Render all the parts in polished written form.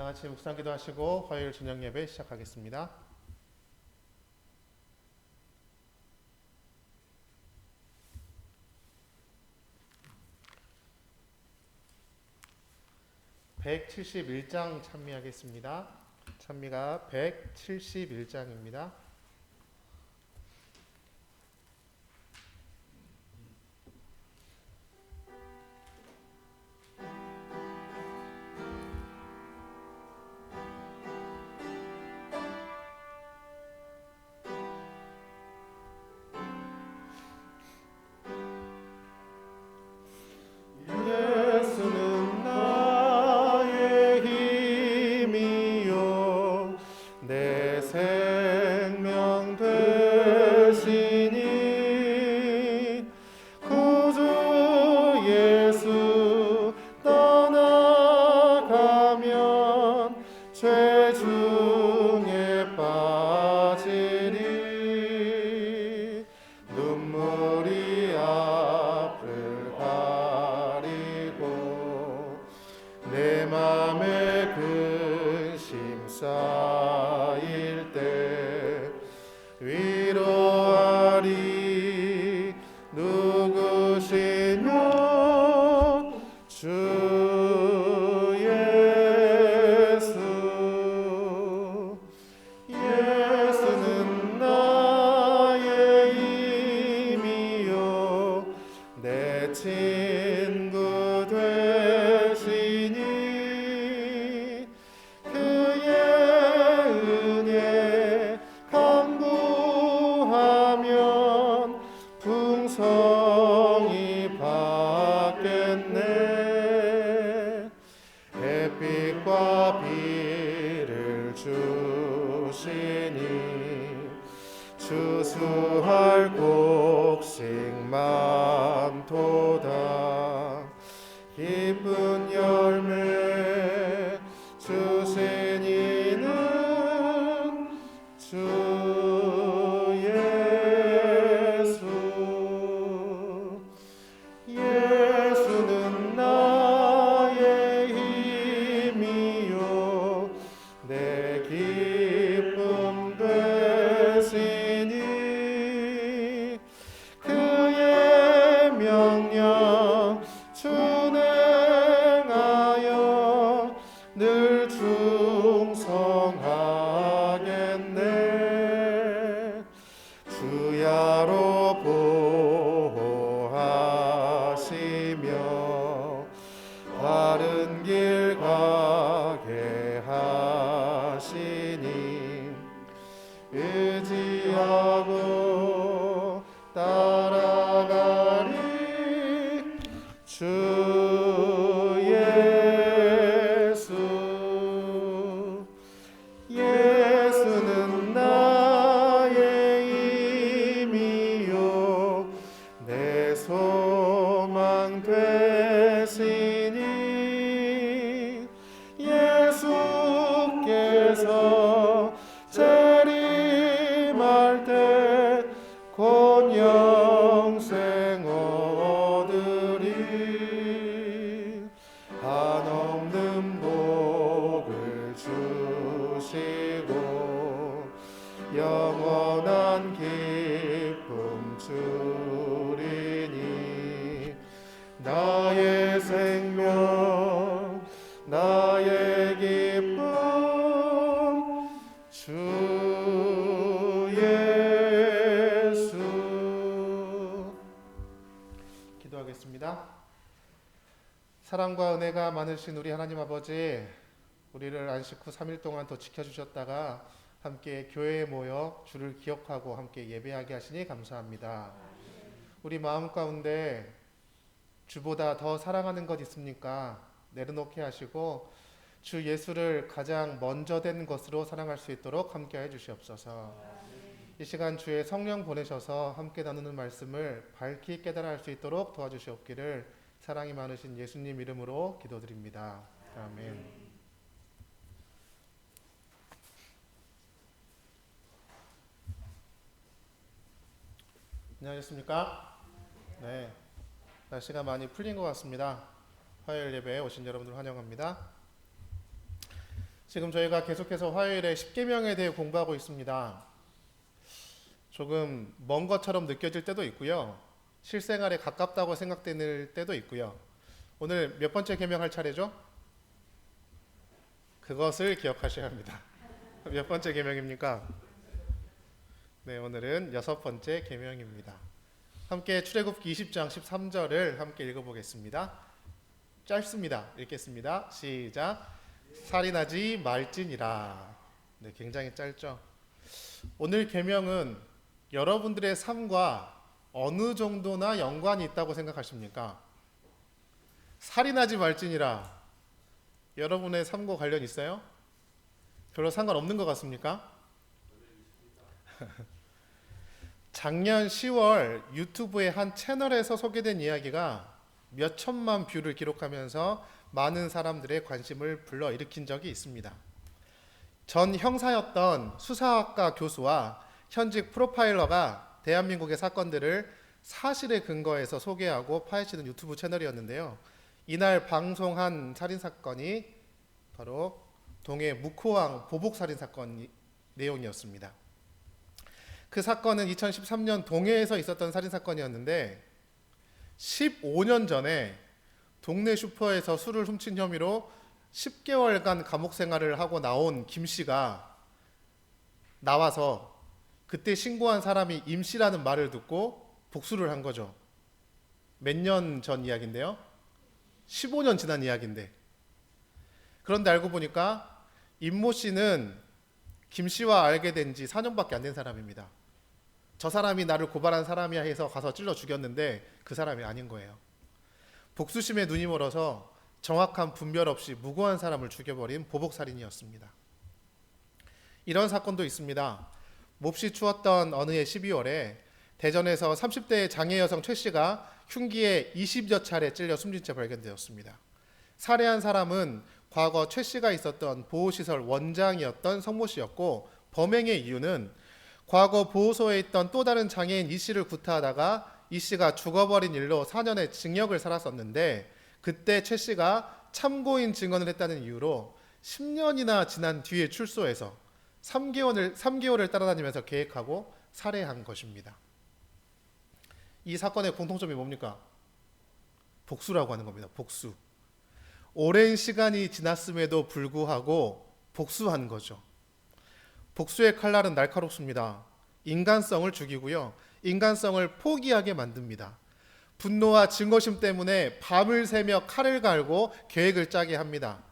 다 같이 묵상 기도하시고 화요일 저녁 예배 시작하겠습니다. (171장) 찬미하겠습니다. 찬미가 171장입니다. 추수할 곡식 많도다. 기쁜 열매 주신 이는 주 예수. 예수는 나의 힘이요 내 기쁨 되시니 그의 명령 준행하여 늘 충성하겠네. 주야로 보호하시며 바른 길 가게 하시니 의지하고 따라가리. 주 예수. 예수는 나의 힘이요 내 소망 되시니 예수께서 재림할 때 곧 영생 얻으리. 한없는 복을 주시고 영원한 기쁨 주리니 나의 생명 나의 기쁨 주 예수. 기도하겠습니다. 사랑과 은혜가 많으신 우리 하나님 아버지, 우리를 안식 후 3일 동안 더 지켜주셨다가 함께 교회에 모여 주를 기억하고 함께 예배하게 하시니 감사합니다. 우리 마음 가운데 주보다 더 사랑하는 것 있습니까? 내려놓게 하시고 주 예수를 가장 먼저 된 것으로 사랑할 수 있도록 함께 해 주시옵소서. 이 시간 주의 성령 보내셔서 함께 나누는 말씀을 밝히 깨달아 할 수 있도록 도와주시옵기를 사랑이 많으신 예수님 이름으로 기도드립니다. 아멘. 안녕하셨습니까? 네, 날씨가 많이 풀린 것 같습니다. 화요일 예배에 오신 여러분들 환영합니다. 지금 저희가 계속해서 화요일에 십계명에 대해 공부하고 있습니다. 조금 먼 것처럼 느껴질 때도 있고요. 실생활에 가깝다고 생각되는 때도 있고요. 오늘 몇 번째 계명할 차례죠? 그것을 기억하셔야 합니다. 몇 번째 계명입니까? 네, 오늘은 6번째 계명입니다. 함께 출애굽기 20장 13절을 함께 읽어보겠습니다. 짧습니다. 읽겠습니다. 시작. 살인하지 말지니라. 네, 굉장히 짧죠. 오늘 계명은 여러분들의 삶과 어느 정도나 연관이 있다고 생각하십니까? 살인하지 말지니라. 여러분의 삶과 관련 있어요? 별로 상관없는 것 같습니까? 작년 10월 유튜브의 한 채널에서 소개된 이야기가 몇 천만 뷰를 기록하면서 많은 사람들의 관심을 불러일으킨 적이 있습니다. 전 형사였던 수사학과 교수와 현직 프로파일러가 대한민국의 사건들을 사실에 근거해서 소개하고 파헤치는 유튜브 채널이었는데요. 이날 방송한 살인사건이 바로 동해 묵호항 보복살인사건 내용이었습니다. 그 사건은 2013년 동해에서 있었던 살인사건이었는데 15년 전에 동네 슈퍼에서 술을 훔친 혐의로 10개월간 감옥 생활을 하고 나온 김 씨가 나와서 그때 신고한 사람이 임 씨라는 말을 듣고 복수를 한 거죠. 몇 년 전 이야기인데요. 15년 지난 이야기인데. 그런데 알고 보니까 임모 씨는 김 씨와 알게 된 지 4년밖에 안 된 사람입니다. 저 사람이 나를 고발한 사람이야 해서 가서 찔러 죽였는데 그 사람이 아닌 거예요. 복수심에 눈이 멀어서 정확한 분별 없이 무고한 사람을 죽여버린 보복살인이었습니다. 이런 사건도 있습니다. 몹시 추웠던 어느 해 12월에 대전에서 30대 장애 여성 최 씨가 흉기에 20여 차례 찔려 숨진 채 발견되었습니다. 살해한 사람은 과거 최 씨가 있었던 보호시설 원장이었던 성모 씨였고, 범행의 이유는 과거 보호소에 있던 또 다른 장애인 이 씨를 구타하다가 이 씨가 죽어버린 일로 4년의 징역을 살았었는데, 그때 최 씨가 참고인 증언을 했다는 이유로 10년이나 지난 뒤에 출소해서 3개월을 따라다니면서 계획하고 살해한 것입니다. 이 사건의 공통점이 뭡니까? 복수라고 하는 겁니다. 복수. 오랜 시간이 지났음에도 불구하고 복수한 거죠. 복수의 칼날은 날카롭습니다. 인간성을 죽이고요. 인간성을 포기하게 만듭니다. 분노와 증오심 때문에 밤을 새며 칼을 갈고 계획을 짜게 합니다.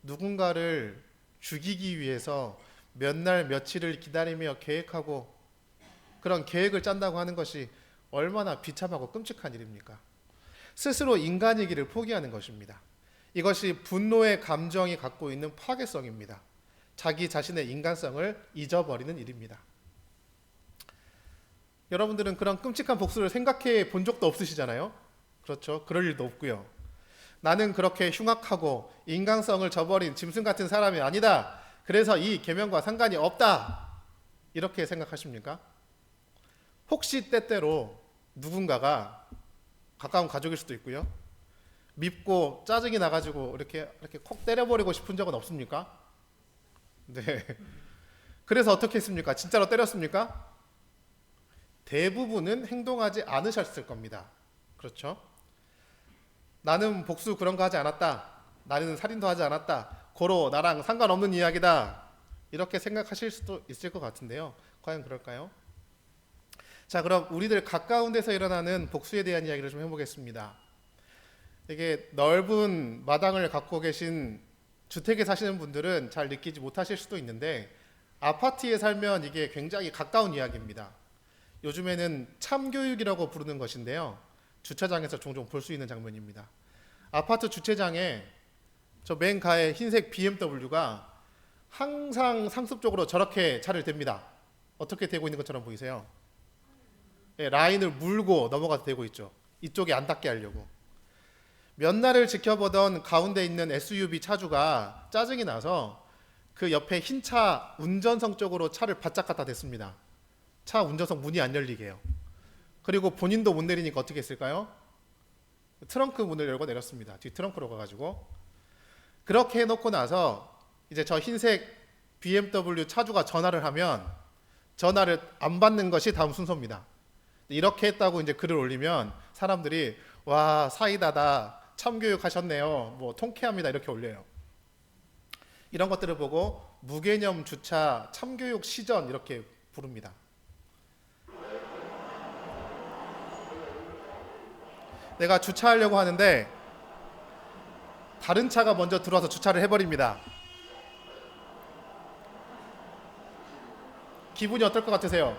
누군가를 죽이기 위해서 몇 날 며칠을 기다리며 계획하고 그런 계획을 짠다고 하는 것이 얼마나 비참하고 끔찍한 일입니까? 스스로 인간이기를 포기하는 것입니다. 이것이 분노의 감정이 갖고 있는 파괴성입니다. 자기 자신의 인간성을 잊어버리는 일입니다. 여러분들은 그런 끔찍한 복수를 생각해 본 적도 없으시잖아요? 그렇죠? 그럴 일도 없고요. 나는 그렇게 흉악하고 인간성을 저버린 짐승 같은 사람이 아니다. 그래서 이 계명과 상관이 없다. 이렇게 생각하십니까? 혹시 때때로 누군가가 가까운 가족일 수도 있고요. 밉고 짜증이 나가지고 이렇게 콕 때려버리고 싶은 적은 없습니까? 네. 그래서 어떻게 했습니까? 진짜로 때렸습니까? 대부분은 행동하지 않으셨을 겁니다. 그렇죠? 나는 복수 그런 거 하지 않았다. 나는 살인도 하지 않았다. 고로 나랑 상관없는 이야기다. 이렇게 생각하실 수도 있을 것 같은데요. 과연 그럴까요? 자, 그럼 우리들 가까운 데서 일어나는 복수에 대한 이야기를 좀 해보겠습니다. 이게 넓은 마당을 갖고 계신 주택에 사시는 분들은 잘 느끼지 못하실 수도 있는데, 아파트에 살면 이게 굉장히 가까운 이야기입니다. 요즘에는 참교육이라고 부르는 것인데요. 주차장에서 종종 볼 수 있는 장면입니다. 아파트 주차장에 저 맨 가에 흰색 BMW가 항상 상습적으로 저렇게 차를 댑니다. 어떻게 대고 있는 것처럼 보이세요? 네, 라인을 물고 넘어가서 대고 있죠. 이쪽에 안 닿게 하려고. 몇 날을 지켜보던 가운데 있는 SUV 차주가 짜증이 나서 그 옆에 흰 차 운전석 쪽으로 차를 바짝 갖다 댔습니다. 차 운전석 문이 안 열리게요. 그리고 본인도 못 내리니까 어떻게 했을까요? 트렁크 문을 열고 내렸습니다. 뒤 트렁크로 가가지고. 그렇게 해놓고 나서 이제 저 흰색 BMW 차주가 전화를 하면 전화를 안 받는 것이 다음 순서입니다. 이렇게 했다고 이제 글을 올리면 사람들이 와 사이다다 참교육 하셨네요. 뭐 통쾌합니다 이렇게 올려요. 이런 것들을 보고 무개념 주차 참교육 시전 이렇게 부릅니다. 내가 주차하려고 하는데 다른 차가 먼저 들어와서 주차를 해버립니다. 기분이 어떨 것 같으세요?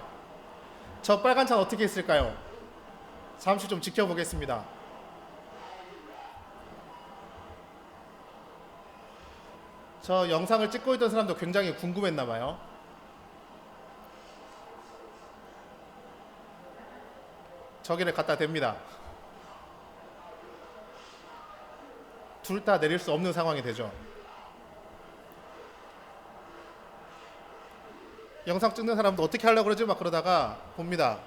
저 빨간 차는 어떻게 했을까요? 잠시 좀 지켜보겠습니다. 저 영상을 찍고 있던 사람도 굉장히 궁금했나 봐요. 저기를 갖다 댑니다. 둘 다 내릴 수 없는 상황이 되죠. 영상 찍는 사람도 어떻게 하려고 그러지 막 그러다가 봅니다.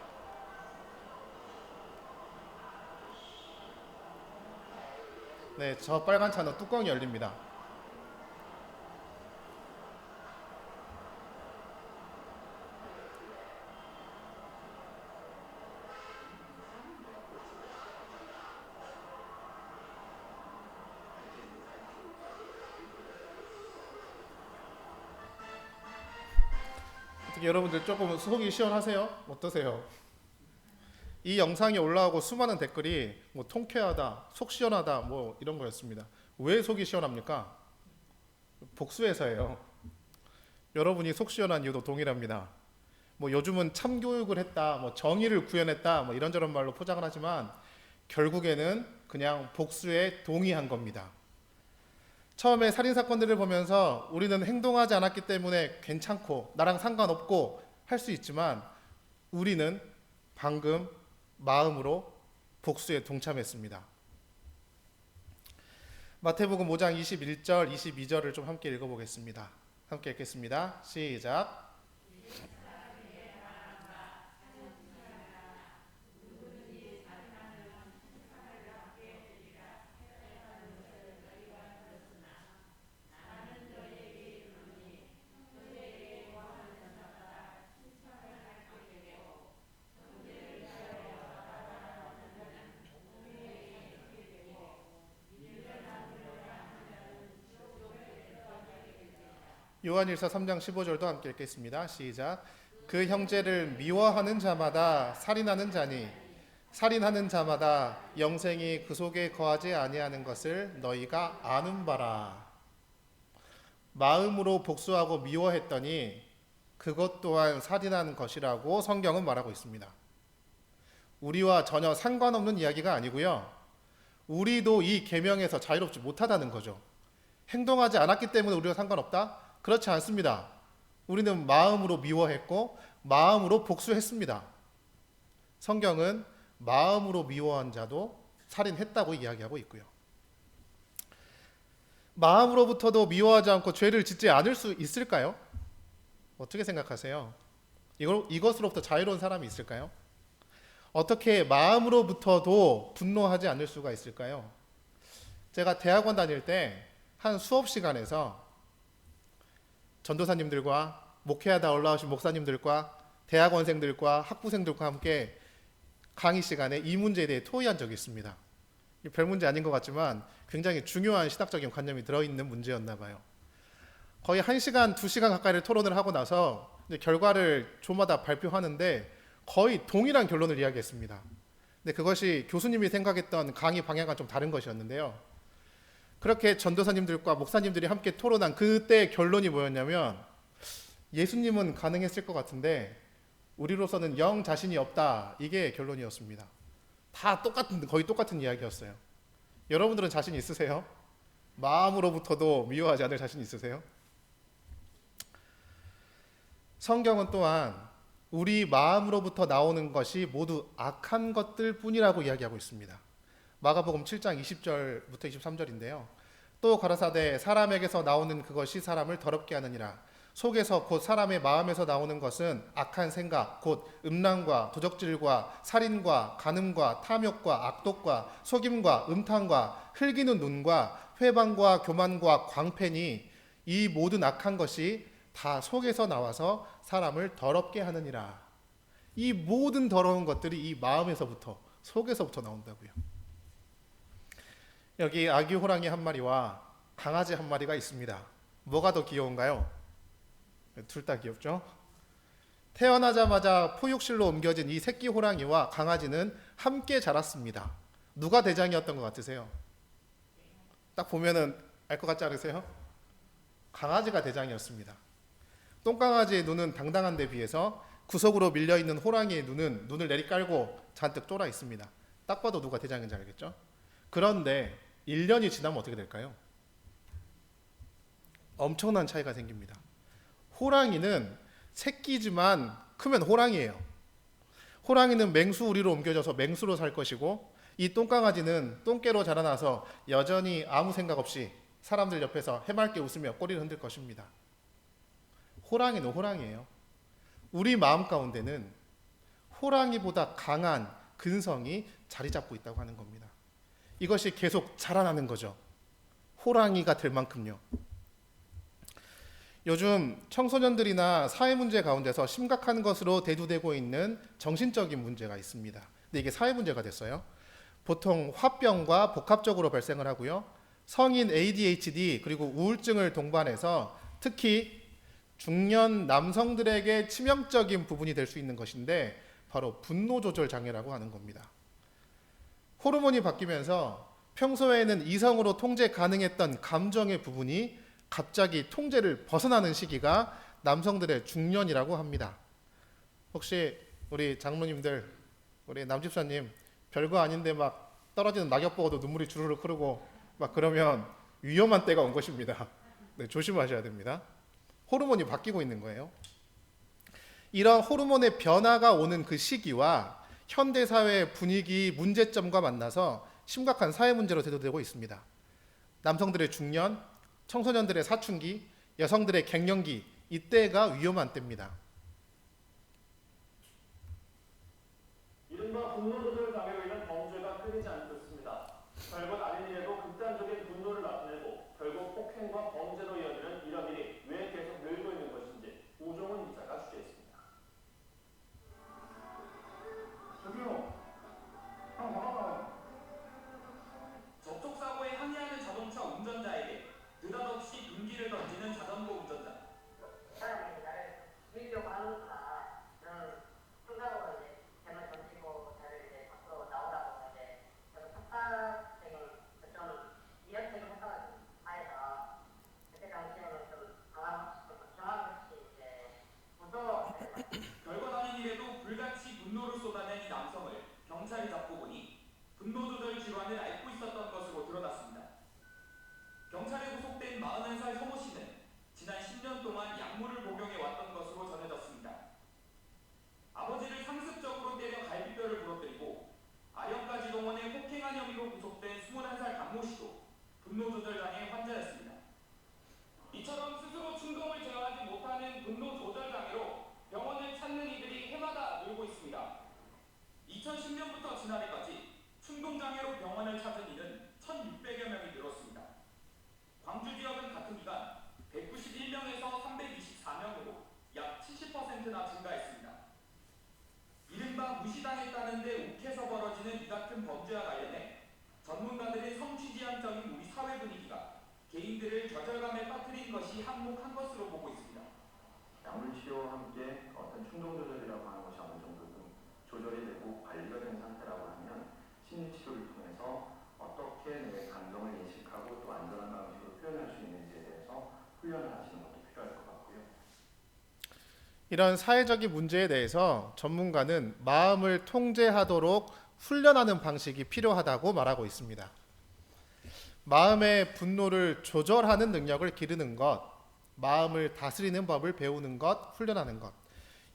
네, 저 빨간 차는 뚜껑이 열립니다. 어떻게 여러분들 조금 속이 시원하세요? 어떠세요? 이 영상이 올라오고 수많은 댓글이 뭐 통쾌하다, 속 시원하다 뭐 이런 거였습니다. 왜 속이 시원합니까? 복수해서예요. 여러분이 속 시원한 이유도 동일합니다. 뭐 요즘은 참교육을 했다, 뭐 정의를 구현했다, 뭐 이런저런 말로 포장을 하지만 결국에는 그냥 복수에 동의한 겁니다. 처음에 살인 사건들을 보면서 우리는 행동하지 않았기 때문에 괜찮고 나랑 상관없고 할 수 있지만 우리는 방금 마음으로 복수에 동참했습니다. 마태복음 5장 21절, 22절을 좀 함께 읽어보겠습니다. 함께 읽겠습니다. 시작. 요한일서 3장 15절도 함께 읽겠습니다. 시작. 그 형제를 미워하는 자마다 살인하는 자니 살인하는 자마다 영생이 그 속에 거하지 아니하는 것을 너희가 아는 바라. 마음으로 복수하고 미워했더니 그것 또한 살인하는 것이라고 성경은 말하고 있습니다. 우리와 전혀 상관없는 이야기가 아니고요. 우리도 이 계명에서 자유롭지 못하다는 거죠. 행동하지 않았기 때문에 우리가 상관없다? 그렇지 않습니다. 우리는 마음으로 미워했고 마음으로 복수했습니다. 성경은 마음으로 미워한 자도 살인했다고 이야기하고 있고요. 마음으로부터도 미워하지 않고 죄를 짓지 않을 수 있을까요? 어떻게 생각하세요? 이것으로부터 자유로운 사람이 있을까요? 어떻게 마음으로부터도 분노하지 않을 수가 있을까요? 제가 대학원 다닐 때 한 수업 시간에서 전도사님들과 목회하다 올라오신 목사님들과 대학원생들과 학부생들과 함께 강의 시간에 이 문제에 대해 토의한 적이 있습니다. 별 문제 아닌 것 같지만 굉장히 중요한 신학적인 관념이 들어있는 문제였나 봐요. 거의 1시간, 2시간 가까이를 토론을 하고 나서 이제 결과를 조마다 발표하는데 거의 동일한 결론을 이야기했습니다. 근데 그것이 교수님이 생각했던 강의 방향과 좀 다른 것이었는데요. 그렇게 전도사님들과 목사님들이 함께 토론한 그때의 결론이 뭐였냐면 예수님은 가능했을 것 같은데 우리로서는 영 자신이 없다. 이게 결론이었습니다. 다 거의 똑같은 이야기였어요. 여러분들은 자신 있으세요? 마음으로부터도 미워하지 않을 자신 있으세요? 성경은 또한 우리 마음으로부터 나오는 것이 모두 악한 것들 뿐이라고 이야기하고 있습니다. 마가복음 7장 20절부터 23절인데요. 또 가라사대 사람에게서 나오는 그것이 사람을 더럽게 하느니라. 속에서 곧 사람의 마음에서 나오는 것은 악한 생각, 곧 음란과 도적질과 살인과 간음과 탐욕과 악독과 속임과 음탕과 흘기는 눈과 회방과 교만과 광패니 이 모든 악한 것이 다 속에서 나와서 사람을 더럽게 하느니라. 이 모든 더러운 것들이 이 마음에서부터, 속에서부터 나온다고요. 여기 아기 호랑이 한 마리와 강아지 한 마리가 있습니다. 뭐가 더 귀여운가요? 둘 다 귀엽죠? 태어나자마자 포육실로 옮겨진 이 새끼 호랑이와 강아지는 함께 자랐습니다. 누가 대장이었던 것 같으세요? 딱 보면은 알 것 같지 않으세요? 강아지가 대장이었습니다. 똥강아지의 눈은 당당한 데 비해서 구석으로 밀려있는 호랑이의 눈은 눈을 내리깔고 잔뜩 쫄아 있습니다. 딱 봐도 누가 대장인지 알겠죠? 그런데 1년이 지나면 어떻게 될까요? 엄청난 차이가 생깁니다. 호랑이는 새끼지만 크면 호랑이에요. 호랑이는 맹수 우리로 옮겨져서 맹수로 살 것이고, 이 똥강아지는 똥개로 자라나서 여전히 아무 생각 없이 사람들 옆에서 해맑게 웃으며 꼬리를 흔들 것입니다. 호랑이는 호랑이에요. 우리 마음 가운데는 호랑이보다 강한 근성이 자리 잡고 있다고 하는 겁니다. 이것이 계속 자라나는 거죠. 호랑이가 될 만큼요. 요즘 청소년들이나 사회 문제 가운데서 심각한 것으로 대두되고 있는 정신적인 문제가 있습니다. 근데 이게 사회 문제가 됐어요. 보통 화병과 복합적으로 발생을 하고요. 성인 ADHD 그리고 우울증을 동반해서 특히 중년 남성들에게 치명적인 부분이 될 수 있는 것인데 바로 분노 조절 장애라고 하는 겁니다. 호르몬이 바뀌면서 평소에는 이성으로 통제 가능했던 감정의 부분이 갑자기 통제를 벗어나는 시기가 남성들의 중년이라고 합니다. 혹시 우리 장모님들, 우리 남집사님 별거 아닌데 막 떨어지는 낙엽 보고도 눈물이 주르륵 흐르고 막 그러면 위험한 때가 온 것입니다. 네, 조심하셔야 됩니다. 호르몬이 바뀌고 있는 거예요. 이런 호르몬의 변화가 오는 그 시기와 현대사회의 분위기, 문제점과 만나서 심각한 사회 문제로 대두되고 있습니다. 남성들의 중년, 청소년들의 사춘기, 여성들의 갱년기, 이때가 위험한 때입니다. 이른바 분노 조절 장애로 인한 범죄가 끊이지 않고 있습니다. 별것 아닌 일에도 극단적인 분노를 나타내고 결국 폭행과 범죄로 이어지는 이런 일이 왜 계속 늘고 있는 것인지 우종훈 기자가 취재했습니다. 저기요, 봐봐. 접촉사고에 항의하는 자동차 운전자에게 느닷없이 금기를 던지는 자전거 운전자. 사람이 나를 밀려고 하는구나. 생각으로 이제 뱀을 던지고 저를 이제 밖으로 나오라고 이제 저는 팍팍하게 좀 이연책을 했다가 하여서 그때 당시에는 좀 정황없이 이제 무서웠어요. 별것 아닌 일에도 불같이 분노를 쏟아낸 이 남성을 경찰이 잡고 보니 분노 조절 질환을 앓고 있었던 것으로 드러났습니다. 경찰에 구속된 41살 혐오 씨는 지난 10년 동안 약물을 복용해 왔던 것으로 전해졌습니다. 아버지를 상습적으로 때려 갈비뼈를 부러뜨리고 아령까지 동원해 폭행한 혐의로 구속된 21살 강모 씨도 분노 조절 장애 환자였습니다. 이처럼 스스로 충동을 제어하지 못하는 분노 조절 장애로 병원을 찾는 이들이 해마다 늘고 있습니다. 2010년부터 지난해까지 충동 장애로 병원을 찾은 이는 1,600여 명이 늘었습니다. 광주 지역은 같은 기간 191명에서 324명으로 약 70%나 증가했습니다. 이른바 무시당했다는데 욱해서 벌어지는 이 같은 범죄와 관련해 전문가들의 성취지향적인 우리 사회 분위기가 개인들을 좌절감에 빠뜨린 것이 한몫한 것으로 보고 있습니다. 약물 치료와 함께 어떤 충동 조절이라고 하는 것이 어느 정도 좀 조절이 되고 관리가 된 상태라고 하면 심리 치료를 통해서 어떻게 내 감정을 인식하고 또 안전한 방식으로 표현할 수 있는지에 대해서 훈련을 하시는 것도 필요할 것 같고요. 이런 사회적인 문제에 대해서 전문가는 마음을 통제하도록 훈련하는 방식이 필요하다고 말하고 있습니다. 마음의 분노를 조절하는 능력을 기르는 것, 마음을 다스리는 법을 배우는 것, 훈련하는 것,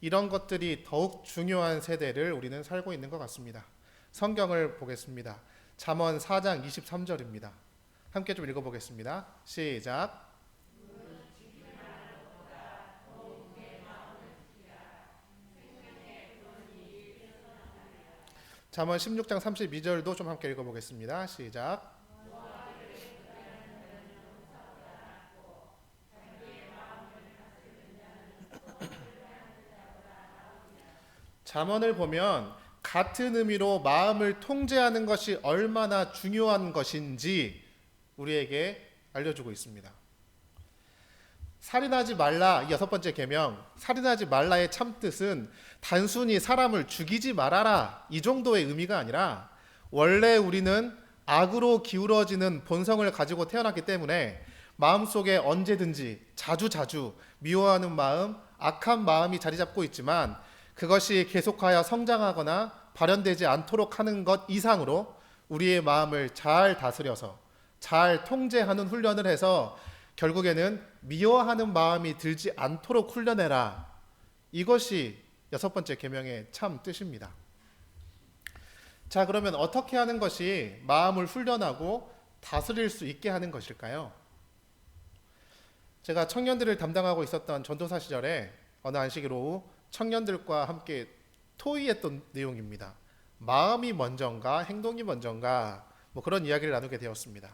이런 것들이 더욱 중요한 세대를 우리는 살고 있는 것 같습니다. 성경을 보겠습니다. 잠언 4장 23절입니다. 함께 좀 읽어보겠습니다. 시작. 잠언 16장 32절도 좀 함께 읽어보겠습니다. 시작. 잠언을 보면 같은 의미로 마음을 통제하는 것이 얼마나 중요한 것인지 우리에게 알려주고 있습니다. 살인하지 말라, 이 6번째 계명, 살인하지 말라의 참뜻은 단순히 사람을 죽이지 말아라 이 정도의 의미가 아니라 원래 우리는 악으로 기울어지는 본성을 가지고 태어났기 때문에 마음속에 언제든지 자주자주 미워하는 마음, 악한 마음이 자리 잡고 있지만 그것이 계속하여 성장하거나 발현되지 않도록 하는 것 이상으로 우리의 마음을 잘 다스려서 잘 통제하는 훈련을 해서 결국에는 미워하는 마음이 들지 않도록 훈련해라. 이것이 6번째 계명의 참 뜻입니다. 자, 그러면 어떻게 하는 것이 마음을 훈련하고 다스릴 수 있게 하는 것일까요? 제가 청년들을 담당하고 있었던 전도사 시절에 어느 안식일 오후 청년들과 함께 토의했던 내용입니다. 마음이 먼저인가 행동이 먼저인가 뭐 그런 이야기를 나누게 되었습니다.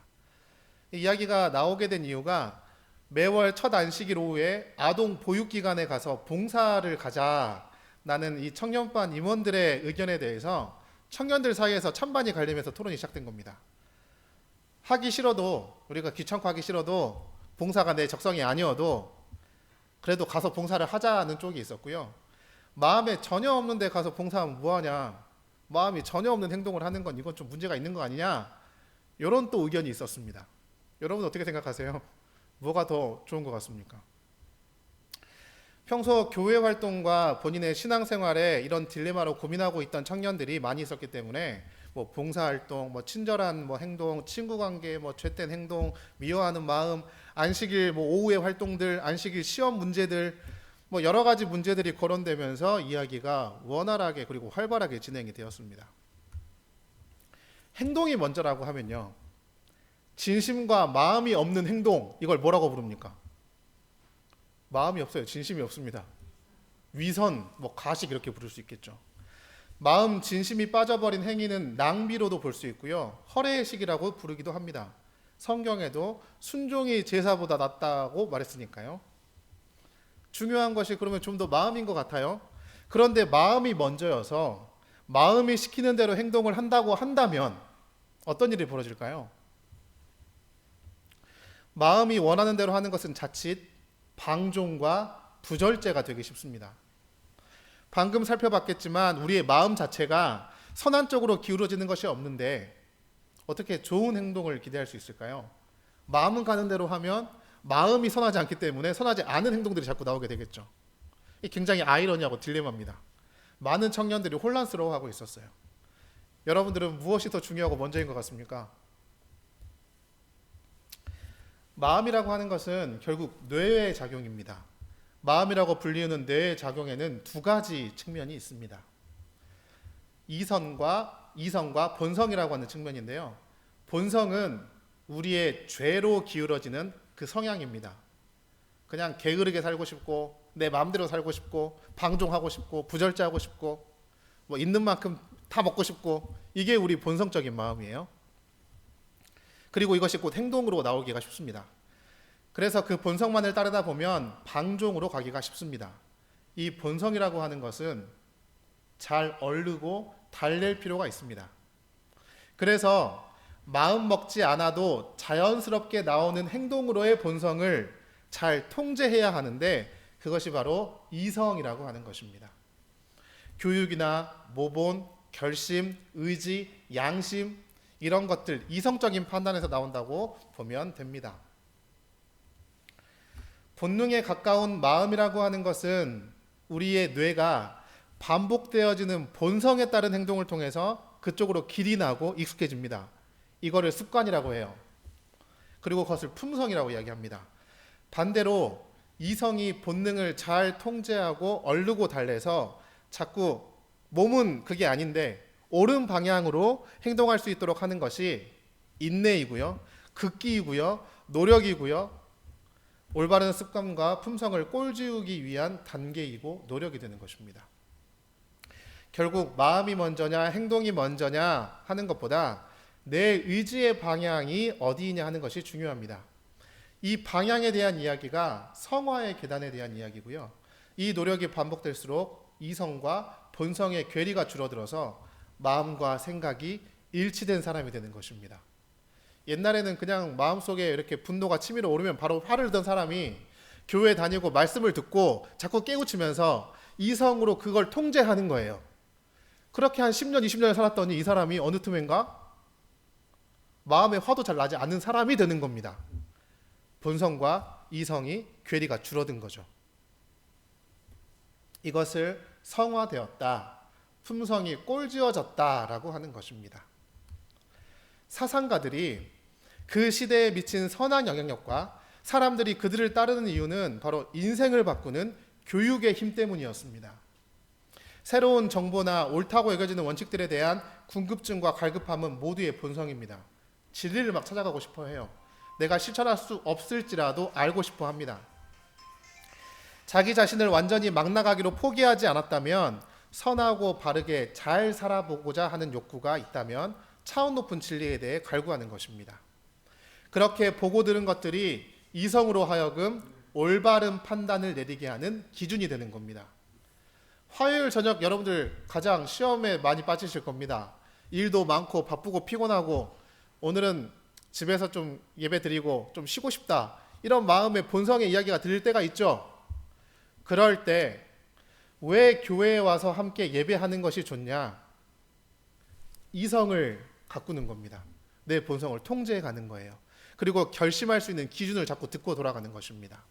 이 이야기가 나오게 된 이유가 매월 첫 안식일 오후에 아동 보육기관에 가서 봉사를 가자라는 이 청년반 임원들의 의견에 대해서 청년들 사이에서 찬반이 갈리면서 토론이 시작된 겁니다. 하기 싫어도, 우리가 귀찮고 하기 싫어도, 봉사가 내 적성이 아니어도 그래도 가서 봉사를 하자는 쪽이 있었고요. 마음에 전혀 없는 데 가서 봉사하면 뭐하냐, 마음이 전혀 없는 행동을 하는 건 이건 좀 문제가 있는 거 아니냐, 이런 또 의견이 있었습니다. 여러분 어떻게 생각하세요? 뭐가 더 좋은 것 같습니까? 평소 교회 활동과 본인의 신앙생활에 이런 딜레마로 고민하고 있던 청년들이 많이 있었기 때문에 뭐 봉사활동, 뭐 친절한 뭐 행동, 친구관계, 뭐 죄된 행동, 미워하는 마음, 안식일 뭐 오후의 활동들, 안식일 시험 문제들, 뭐 여러 가지 문제들이 거론되면서 이야기가 원활하게 그리고 활발하게 진행이 되었습니다. 행동이 먼저라고 하면요, 진심과 마음이 없는 행동, 이걸 뭐라고 부릅니까? 마음이 없어요. 진심이 없습니다. 위선, 뭐 가식 이렇게 부를 수 있겠죠. 마음 진심이 빠져버린 행위는 낭비로도 볼 수 있고요, 허례의식이라고 부르기도 합니다. 성경에도 순종이 제사보다 낫다고 말했으니까요. 중요한 것이 그러면 좀 더 마음인 것 같아요. 그런데 마음이 먼저여서 마음이 시키는 대로 행동을 한다고 한다면 어떤 일이 벌어질까요? 마음이 원하는 대로 하는 것은 자칫 방종과 부절제가 되기 쉽습니다. 방금 살펴봤겠지만 우리의 마음 자체가 선한 쪽으로 기울어지는 것이 없는데 어떻게 좋은 행동을 기대할 수 있을까요? 마음은 가는 대로 하면 마음이 선하지 않기 때문에 선하지 않은 행동들이 자꾸 나오게 되겠죠. 이 굉장히 아이러니하고 딜레마입니다. 많은 청년들이 혼란스러워하고 있었어요. 여러분들은 무엇이 더 중요하고 먼저인 것 같습니까? 마음이라고 하는 것은 결국 뇌의 작용입니다. 마음이라고 불리우는 뇌의 작용에는 두 가지 측면이 있습니다. 이성과 본성이라고 하는 측면인데요. 본성은 우리의 죄로 기울어지는 그 성향입니다. 그냥 게으르게 살고 싶고, 내 마음대로 살고 싶고, 방종하고 싶고, 부절제하고 싶고, 뭐 있는 만큼 다 먹고 싶고, 이게 우리 본성적인 마음이에요. 그리고 이것이 곧 행동으로 나오기가 쉽습니다. 그래서 그 본성만을 따르다 보면 방종으로 가기가 쉽습니다. 이 본성이라고 하는 것은 잘 얼르고 달랠 필요가 있습니다. 그래서 마음 먹지 않아도 자연스럽게 나오는 행동으로의 본성을 잘 통제해야 하는데 그것이 바로 이성이라고 하는 것입니다. 교육이나 모본, 결심, 의지, 양심 이런 것들 이성적인 판단에서 나온다고 보면 됩니다. 본능에 가까운 마음이라고 하는 것은 우리의 뇌가 반복되어지는 본성에 따른 행동을 통해서 그쪽으로 길이 나고 익숙해집니다. 이거를 습관이라고 해요. 그리고 그것을 품성이라고 이야기합니다. 반대로 이성이 본능을 잘 통제하고 얼르고 달래서 자꾸 몸은 그게 아닌데 옳은 방향으로 행동할 수 있도록 하는 것이 인내이고요, 극기이고요, 노력이고요, 올바른 습관과 품성을 꼴지우기 위한 단계이고 노력이 되는 것입니다. 결국 마음이 먼저냐 행동이 먼저냐 하는 것보다 내 의지의 방향이 어디이냐 하는 것이 중요합니다. 이 방향에 대한 이야기가 성화의 계단에 대한 이야기고요. 이 노력이 반복될수록 이성과 본성의 괴리가 줄어들어서 마음과 생각이 일치된 사람이 되는 것입니다. 옛날에는 그냥 마음속에 이렇게 분노가 치밀어 오르면 바로 화를 내던 사람이 교회 다니고 말씀을 듣고 자꾸 깨우치면서 이성으로 그걸 통제하는 거예요. 그렇게 한 10년, 20년을 살았더니 이 사람이 어느 틈엔가 마음에 화도 잘 나지 않는 사람이 되는 겁니다. 본성과 이성이 괴리가 줄어든 거죠. 이것을 성화되었다, 품성이 꼴지어졌다라고 하는 것입니다. 사상가들이 그 시대에 미친 선한 영향력과 사람들이 그들을 따르는 이유는 바로 인생을 바꾸는 교육의 힘 때문이었습니다. 새로운 정보나 옳다고 여겨지는 원칙들에 대한 궁금증과 갈급함은 모두의 본성입니다. 진리를 막 찾아가고 싶어 해요. 내가 실천할 수 없을지라도 알고 싶어 합니다. 자기 자신을 완전히 막 나가기로 포기하지 않았다면, 선하고 바르게 잘 살아보고자 하는 욕구가 있다면 차원 높은 진리에 대해 갈구하는 것입니다. 그렇게 보고 들은 것들이 이성으로 하여금 올바른 판단을 내리게 하는 기준이 되는 겁니다. 화요일 저녁 여러분들 가장 시험에 많이 빠지실 겁니다. 일도 많고 바쁘고 피곤하고 오늘은 집에서 좀 예배 드리고 좀 쉬고 싶다, 이런 마음의 본성의 이야기가 들릴 때가 있죠. 그럴 때 왜 교회에 와서 함께 예배하는 것이 좋냐? 이성을 가꾸는 겁니다. 내 본성을 통제해 가는 거예요. 그리고 결심할 수 있는 기준을 자꾸 듣고 돌아가는 것입니다.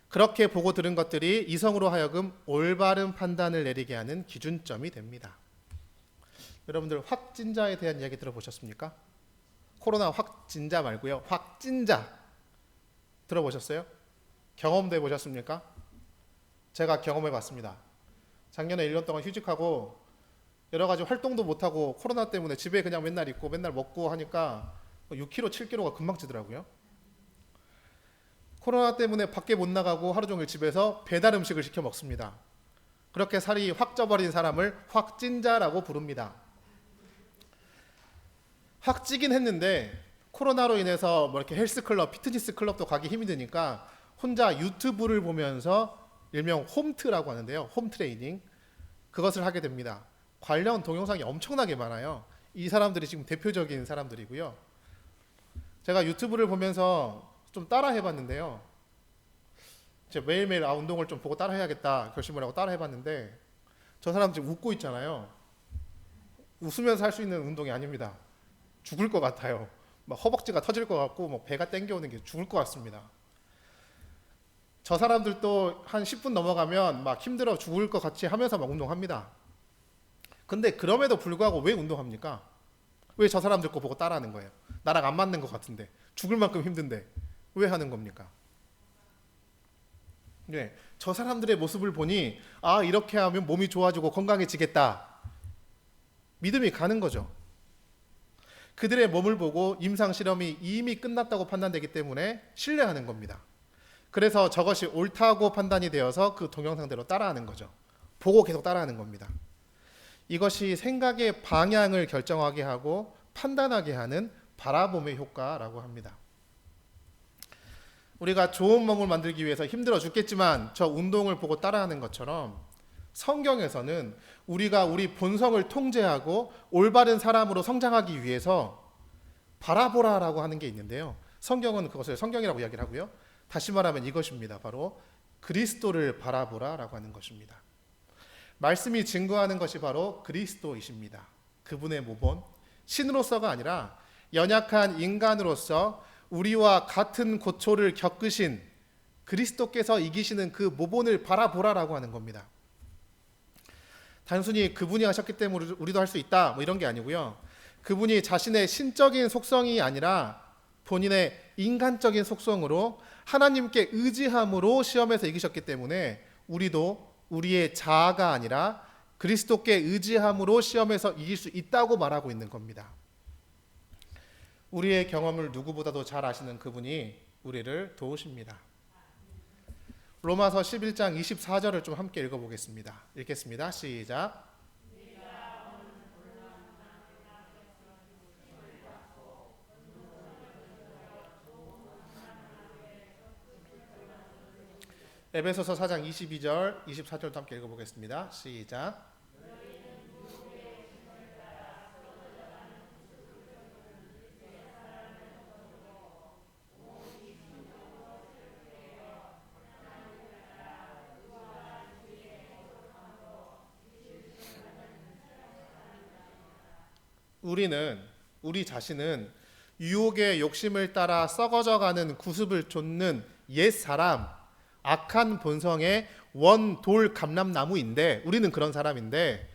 그렇게 보고 들은 것들이 이성으로 하여금 올바른 판단을 내리게 하는 기준점이 됩니다. 여러분들 확진자에 대한 이야기 들어보셨습니까? 코로나 확진자 말고요, 확진자 들어보셨어요? 경험도 해보셨습니까? 제가 경험해 봤습니다. 작년에 1년 동안 휴직하고 여러 가지 활동도 못하고 코로나 때문에 집에 그냥 맨날 있고 맨날 먹고 하니까 6kg, 7kg가 금방 찌더라고요. 코로나 때문에 밖에 못 나가고 하루 종일 집에서 배달 음식을 시켜 먹습니다. 그렇게 살이 확 쪄버린 사람을 확진자라고 부릅니다. 확 찌긴 했는데 코로나로 인해서 뭐 이렇게 헬스클럽, 피트니스 클럽도 가기 힘이 드니까 혼자 유튜브를 보면서 일명 홈트라고 하는데요, 홈트레이닝, 그것을 하게 됩니다. 관련 동영상이 엄청나게 많아요. 이 사람들이 지금 대표적인 사람들이고요. 제가 유튜브를 보면서 좀 따라 해봤는데요, 제가 매일매일 운동을 좀 보고 따라 해야겠다 결심을 하고 따라 해봤는데, 저 사람 지금 웃고 있잖아요. 웃으면서 할 수 있는 운동이 아닙니다. 죽을 것 같아요. 막 허벅지가 터질 것 같고 뭐 배가 땡겨오는 게 죽을 것 같습니다. 저 사람들도 한 10분 넘어가면 막 힘들어 죽을 것 같이 하면서 막 운동합니다. 근데 그럼에도 불구하고 왜 운동합니까? 왜 저 사람들 거 보고 따라하는 거예요? 나랑 안 맞는 것 같은데, 죽을 만큼 힘든데 왜 하는 겁니까? 네, 저 사람들의 모습을 보니 아, 이렇게 하면 몸이 좋아지고 건강해지겠다, 믿음이 가는 거죠. 그들의 몸을 보고 임상 실험이 이미 끝났다고 판단되기 때문에 신뢰하는 겁니다. 그래서 저것이 옳다고 판단이 되어서 그 동영상대로 따라하는 거죠. 보고 계속 따라하는 겁니다. 이것이 생각의 방향을 결정하게 하고 판단하게 하는 바라봄의 효과라고 합니다. 우리가 좋은 몸을 만들기 위해서 힘들어 죽겠지만 저 운동을 보고 따라하는 것처럼, 성경에서는 우리가 우리 본성을 통제하고 올바른 사람으로 성장하기 위해서 바라보라라고 하는 게 있는데요, 성경은 그것을 성경이라고 이야기를 하고요, 다시 말하면 이것입니다. 바로 그리스도를 바라보라라고 하는 것입니다. 말씀이 증거하는 것이 바로 그리스도이십니다. 그분의 모본, 신으로서가 아니라 연약한 인간으로서 우리와 같은 고초를 겪으신 그리스도께서 이기시는 그 모본을 바라보라라고 하는 겁니다. 단순히 그분이 하셨기 때문에 우리도 할 수 있다 뭐 이런 게 아니고요, 그분이 자신의 신적인 속성이 아니라 본인의 인간적인 속성으로 하나님께 의지함으로 시험에서 이기셨기 때문에 우리도 우리의 자아가 아니라 그리스도께 의지함으로 시험에서 이길 수 있다고 말하고 있는 겁니다. 우리의 경험을 누구보다도 잘 아시는 그분이 우리를 도우십니다. 로마서 11장 24절을 좀 함께 읽어보겠습니다. 읽겠습니다. 시작. 에베소서 4장 22절, 24절도 함께 읽어보겠습니다. 시작. 우리 자신은 유혹의 욕심을 따라 썩어져가는 구습을 좇는 옛 사람, 악한 본성의 원돌 감람나무인데, 우리는 그런 사람인데,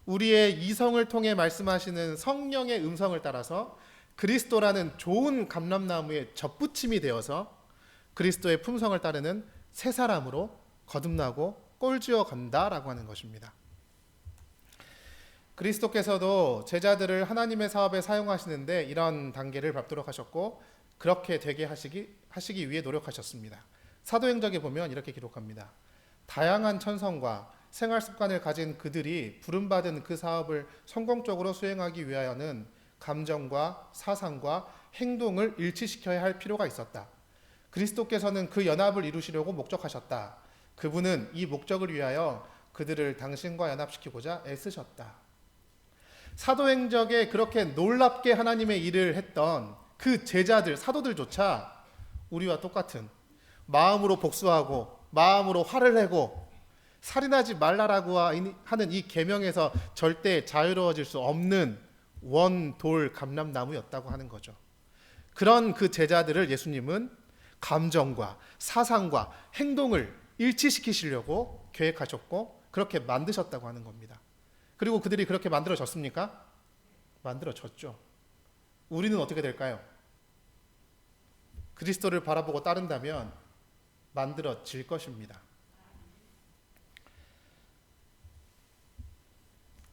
우리의 이성을 통해 말씀하시는 성령의 음성을 따라서 그리스도라는 좋은 감람나무에 접붙임이 되어서 그리스도의 품성을 따르는 새 사람으로 거듭나고 꼴지어 간다라고 하는 것입니다. 그리스도께서도 제자들을 하나님의 사업에 사용하시는데 이런 단계를 밟도록 하셨고, 그렇게 되게 하시기 위해 노력하셨습니다. 사도행전에 보면 이렇게 기록합니다. 다양한 천성과 생활 습관을 가진 그들이 부름받은 그 사업을 성공적으로 수행하기 위하여는 감정과 사상과 행동을 일치시켜야 할 필요가 있었다. 그리스도께서는 그 연합을 이루시려고 목적하셨다. 그분은 이 목적을 위하여 그들을 당신과 연합시키고자 애쓰셨다. 사도행적에 그렇게 놀랍게 하나님의 일을 했던 그 제자들, 사도들조차 우리와 똑같은 마음으로 복수하고 마음으로 화를 내고 살인하지 말라라고 하는 이 계명에서 절대 자유로워질 수 없는 원돌 감람나무였다고 하는 거죠. 그런 그 제자들을 예수님은 감정과 사상과 행동을 일치시키시려고 계획하셨고 그렇게 만드셨다고 하는 겁니다. 그리고 그들이 그렇게 만들어졌습니까? 만들어졌죠. 우리는 어떻게 될까요? 그리스도를 바라보고 따른다면 만들어질 것입니다.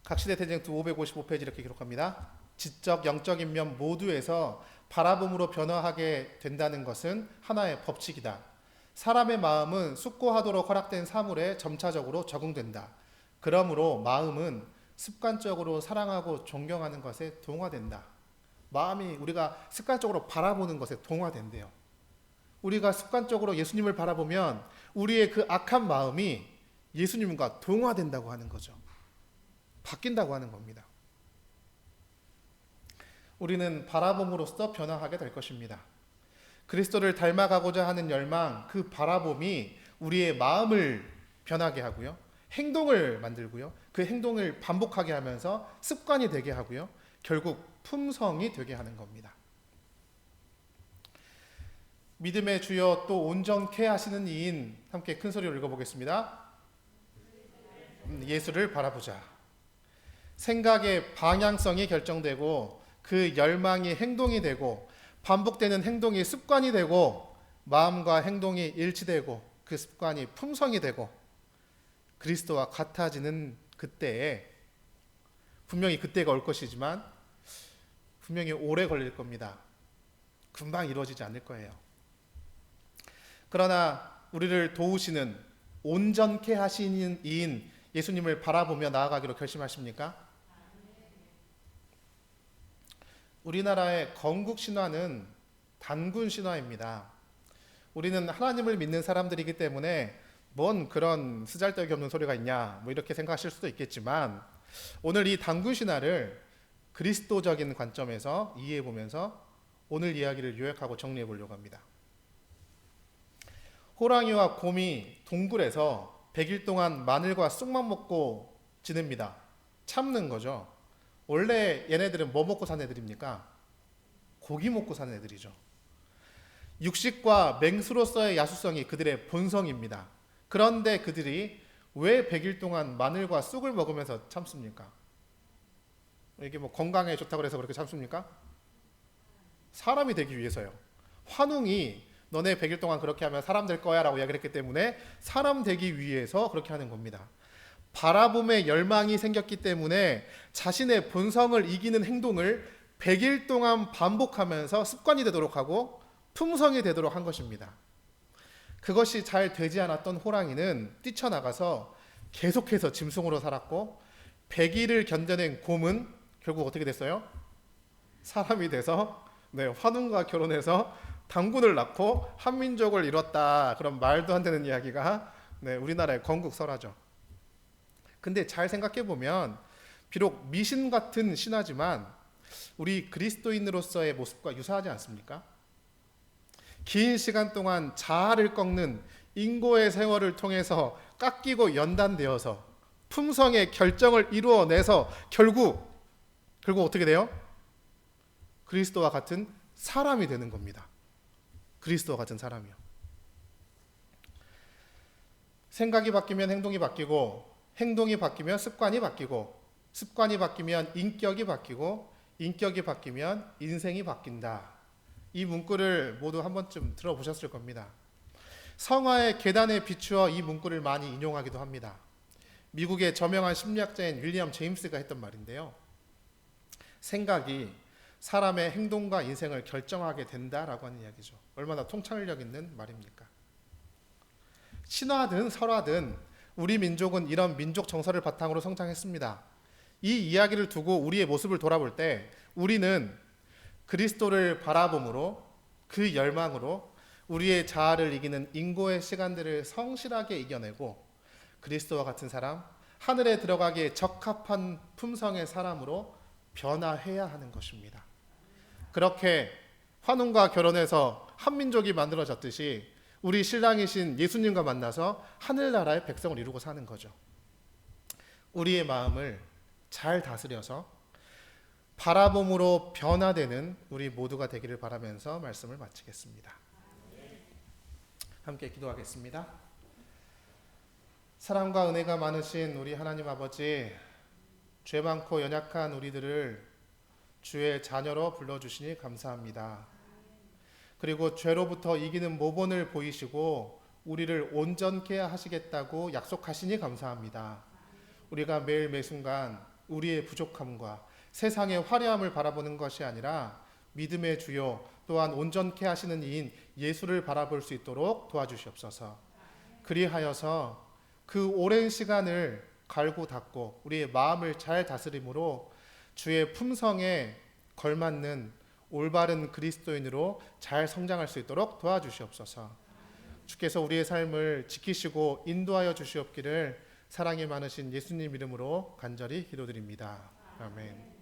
각시대 대쟁투 555페이지 이렇게 기록합니다. 지적, 영적인 면 모두에서 바라봄으로 변화하게 된다는 것은 하나의 법칙이다. 사람의 마음은 숙고하도록 허락된 사물에 점차적으로 적응된다. 그러므로 마음은 습관적으로 사랑하고 존경하는 것에 동화된다. 마음이 우리가 습관적으로 바라보는 것에 동화된대요. 우리가 습관적으로 예수님을 바라보면 우리의 그 악한 마음이 예수님과 동화된다고 하는 거죠. 바뀐다고 하는 겁니다. 우리는 바라봄으로써 변화하게 될 것입니다. 그리스도를 닮아가고자 하는 열망, 그 바라봄이 우리의 마음을 변하게 하고요. 행동을 만들고요. 그 행동을 반복하게 하면서 습관이 되게 하고요. 결국 품성이 되게 하는 겁니다. 믿음의 주여 또 온전케 하시는 이인, 함께 큰 소리로 읽어보겠습니다. 예수를 바라보자. 생각의 방향성이 결정되고 그 열망이 행동이 되고 반복되는 행동이 습관이 되고 마음과 행동이 일치되고 그 습관이 품성이 되고 그리스도와 같아지는 그때에, 분명히 그때가 올 것이지만 분명히 오래 걸릴 겁니다. 금방 이루어지지 않을 거예요. 그러나 우리를 도우시는 온전케 하시는 이인 예수님을 바라보며 나아가기로 결심하십니까? 우리나라의 건국 신화는 단군 신화입니다. 우리는 하나님을 믿는 사람들이기 때문에 뭔 그런 쓰잘데기 없는 소리가 있냐 뭐 이렇게 생각하실 수도 있겠지만, 오늘 이 단군 신화를 그리스도적인 관점에서 이해해 보면서 오늘 이야기를 요약하고 정리해 보려고 합니다. 호랑이와 곰이 동굴에서 100일 동안 마늘과 쑥만 먹고 지냅니다. 참는 거죠. 원래 얘네들은 뭐 먹고 사는 애들입니까? 고기 먹고 사는 애들이죠. 육식과 맹수로서의 야수성이 그들의 본성입니다. 그런데 그들이 왜 100일 동안 마늘과 쑥을 먹으면서 참습니까? 이게 뭐 건강에 좋다고 해서 그렇게 참습니까? 사람이 되기 위해서요. 환웅이 너네 100일 동안 그렇게 하면 사람 될 거야 라고 이야기를 했기 때문에 사람 되기 위해서 그렇게 하는 겁니다. 바라봄에 열망이 생겼기 때문에 자신의 본성을 이기는 행동을 100일 동안 반복하면서 습관이 되도록 하고 품성이 되도록 한 것입니다. 그것이 잘 되지 않았던 호랑이는 뛰쳐나가서 계속해서 짐승으로 살았고, 100일을 견뎌낸 곰은 결국 어떻게 됐어요? 사람이 돼서 환웅과 결혼해서 당군을 낳고 한민족을 이뤘다. 그런 말도 안 되는 이야기가 우리나라의 건국설화죠. 근데 잘 생각해 보면 비록 미신 같은 신화지만 우리 그리스도인으로서의 모습과 유사하지 않습니까? 긴 시간 동안 자아를 꺾는 인고의 세월을 통해서 깎이고 연단되어서 품성의 결정을 이루어내서 결국 어떻게 돼요? 그리스도와 같은 사람이 되는 겁니다. 그리스도와 같은 사람이요. 생각이 바뀌면 행동이 바뀌고, 행동이 바뀌면 습관이 바뀌고, 습관이 바뀌면 인격이 바뀌고, 인격이 바뀌면 인생이 바뀐다. 이 문구를 모두 한 번쯤 들어보셨을 겁니다. 성화의 계단에 비추어 이 문구를 많이 인용하기도 합니다. 미국의 저명한 심리학자인 윌리엄 제임스가 했던 말인데요. 생각이 사람의 행동과 인생을 결정하게 된다라고 하는 이야기죠. 얼마나 통찰력 있는 말입니까? 신화든 설화든 우리 민족은 이런 민족 정서를 바탕으로 성장했습니다. 이 이야기를 두고 우리의 모습을 돌아볼 때 우리는 그리스도를 바라봄으로, 그 열망으로 우리의 자아를 이기는 인고의 시간들을 성실하게 이겨내고 그리스도와 같은 사람, 하늘에 들어가기에 적합한 품성의 사람으로 변화해야 하는 것입니다. 그렇게 환웅과 결혼해서 한민족이 만들어졌듯이 우리 신랑이신 예수님과 만나서 하늘나라의 백성을 이루고 사는 거죠. 우리의 마음을 잘 다스려서 바라봄으로 변화되는 우리 모두가 되기를 바라면서 말씀을 마치겠습니다. 함께 기도하겠습니다. 사랑과 은혜가 많으신 우리 하나님 아버지, 죄 많고 연약한 우리들을 주의 자녀로 불러주시니 감사합니다. 그리고 죄로부터 이기는 모본을 보이시고 우리를 온전케 하시겠다고 약속하시니 감사합니다. 우리가 매일 매순간 우리의 부족함과 세상의 화려함을 바라보는 것이 아니라 믿음의 주요 또한 온전케 하시는 이인 예수를 바라볼 수 있도록 도와주시옵소서. 그리하여서 그 오랜 시간을 갈고 닦고 우리의 마음을 잘 다스림으로 주의 품성에 걸맞는 올바른 그리스도인으로 잘 성장할 수 있도록 도와주시옵소서. 주께서 우리의 삶을 지키시고 인도하여 주시옵기를 사랑이 많으신 예수님 이름으로 간절히 기도드립니다. 아멘.